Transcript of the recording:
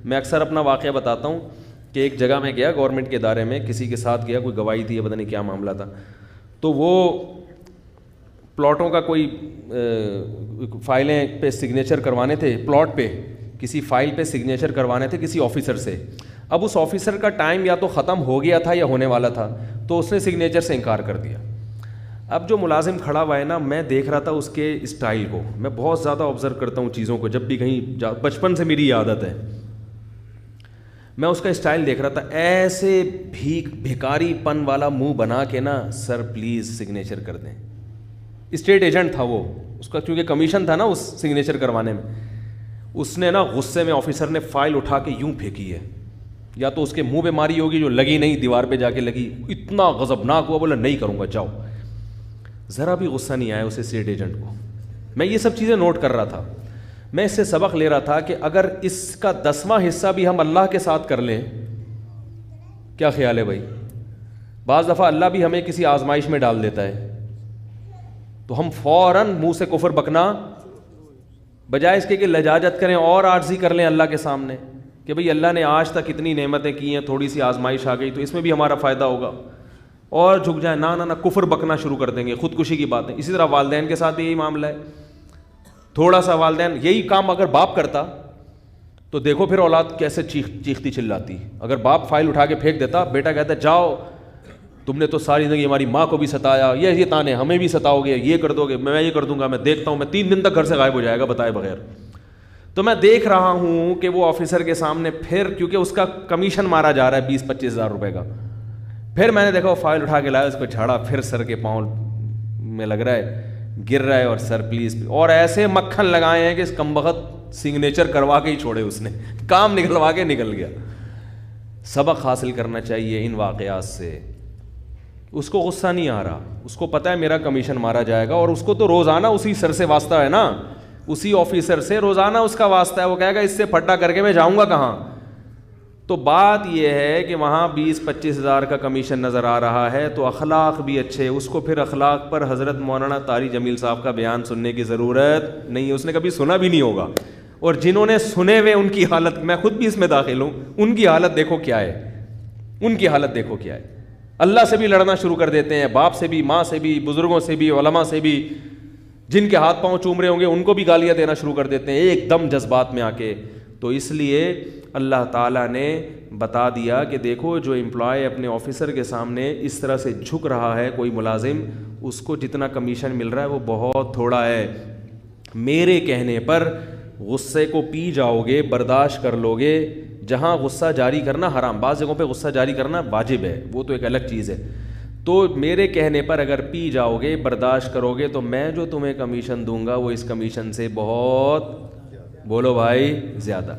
میں اکثر اپنا واقعہ بتاتا ہوں کہ ایک جگہ میں گیا گورنمنٹ کے ادارے میں, کسی کے ساتھ گیا, کوئی گواہی تھی, پتہ نہیں کیا معاملہ تھا. تو وہ پلاٹوں کا کوئی فائلیں پہ سگنیچر کروانے تھے, پلاٹ پہ کسی فائل پہ سگنیچر کروانے تھے کسی آفیسر سے. اب اس آفیسر کا ٹائم یا تو ختم ہو گیا تھا یا ہونے والا تھا, تو اس نے سگنیچر سے انکار کر دیا. اب جو ملازم کھڑا ہوا ہے نا, میں دیکھ رہا تھا اس کے اسٹائل کو, میں بہت زیادہ آبزرو کرتا ہوں چیزوں کو, جب بھی کہیں بچپن سے میری عادت ہے. میں اس کا اسٹائل دیکھ رہا تھا, ایسے بھیکاری پن والا منہ بنا کے نا, سر پلیز سگنیچر کر دیں. اسٹیٹ ایجنٹ تھا وہ, اس کا کیونکہ کمیشن تھا نا اس سگنیچر کروانے میں. اس نے نا غصے میں آفیسر نے فائل اٹھا کے یوں پھینکی ہے, یا تو اس کے منہ پہ ماری ہوگی جو لگی نہیں, دیوار پہ جا کے لگی. اتنا غضبناک ہوا, بولا نہیں کروں گا, جاؤ. ذرا بھی غصہ نہیں آیا اس اسٹیٹ ایجنٹ کو. میں یہ سب چیزیں نوٹ کر رہا تھا, میں اس سے سبق لے رہا تھا کہ اگر اس کا 10واں حصہ بھی ہم اللہ کے ساتھ کر لیں, کیا خیال ہے بھائی؟ بعض دفعہ اللہ بھی ہمیں کسی آزمائش میں ڈال دیتا ہے, تو ہم فوراً منہ سے کفر بکنا بجائے اس کے کہ لجاجت کریں اور عاجزی کر لیں اللہ کے سامنے کہ بھئی اللہ نے آج تک اتنی نعمتیں کی ہیں, تھوڑی سی آزمائش آ گئی تو اس میں بھی ہمارا فائدہ ہوگا, اور جھک جائیں. نہ کفر بکنا شروع کر دیں گے, خودکشی کی باتیں. اسی طرح والدین کے ساتھ یہی معاملہ ہے. تھوڑا سا والدین یہی کام اگر باپ کرتا تو دیکھو پھر اولاد کیسے چیختی چلاتی. اگر باپ فائل اٹھا کے پھینک دیتا, بیٹا کہتا جاؤ تم نے تو ساری زندگی ہماری ماں کو بھی ستایا, یہ تانے ہمیں بھی ستاؤ گے, یہ کر دو گے, میں یہ کر دوں گا, میں دیکھتا ہوں, میں 3 دن تک گھر سے غائب ہو جائے گا بتائے بغیر. تو میں دیکھ رہا ہوں کہ وہ آفیسر کے سامنے پھر, کیونکہ اس کا کمیشن مارا جا رہا ہے 20-25 ہزار روپے کا, پھر میں نے دیکھا وہ فائل اٹھا کے لایا, اس کو جھاڑا, پھر سر کے پاؤں میں لگ رہا ہے گر رہا ہے, اور سر پلیز, اور ایسے مکھن لگائے ہیں کہ اس کمبخت سگنیچر کروا کے ہی چھوڑے, اس نے کام نکلوا کے نکل گیا. سبق حاصل کرنا چاہیے ان واقعات سے. اس کو غصہ نہیں آ رہا, اس کو پتہ ہے میرا کمیشن مارا جائے گا, اور اس کو تو روزانہ اسی سر سے واسطہ ہے نا, اسی آفیسر سے روزانہ اس کا واسطہ ہے. وہ کہے گا اس سے پھٹا کر کے میں جاؤں گا کہاں. تو بات یہ ہے کہ وہاں 20-25 ہزار کا کمیشن نظر آ رہا ہے, تو اخلاق بھی اچھے. اس کو پھر اخلاق پر حضرت مولانا طاری جمیل صاحب کا بیان سننے کی ضرورت نہیں, اس نے کبھی سنا بھی نہیں ہوگا. اور جنہوں نے سنے ہوئے ان کی حالت, میں خود بھی اس میں داخل ہوں, ان کی حالت دیکھو کیا ہے, ان کی حالت دیکھو کیا ہے. اللہ سے بھی لڑنا شروع کر دیتے ہیں, باپ سے بھی, ماں سے بھی, بزرگوں سے بھی, علماء سے بھی, جن کے ہاتھ پاؤں چوم رہے ہوں گے ان کو بھی گالیاں دینا شروع کر دیتے ہیں ایک دم جذبات میں آ کے. تو اس لیے اللہ تعالیٰ نے بتا دیا کہ دیکھو جو امپلائی اپنے آفیسر کے سامنے اس طرح سے جھک رہا ہے, کوئی ملازم, اس کو جتنا کمیشن مل رہا ہے وہ بہت تھوڑا ہے. میرے کہنے پر غصے کو پی جاؤ گے, برداشت کر لو گے. جہاں غصہ جاری کرنا حرام, بعض جگہوں پہ غصہ جاری کرنا واجب ہے, وہ تو ایک الگ چیز ہے. تو میرے کہنے پر اگر پی جاؤ گے, برداشت کرو گے, تو میں جو تمہیں کمیشن دوں گا وہ اس کمیشن سے بہت, بولو بھائی, زیادہ.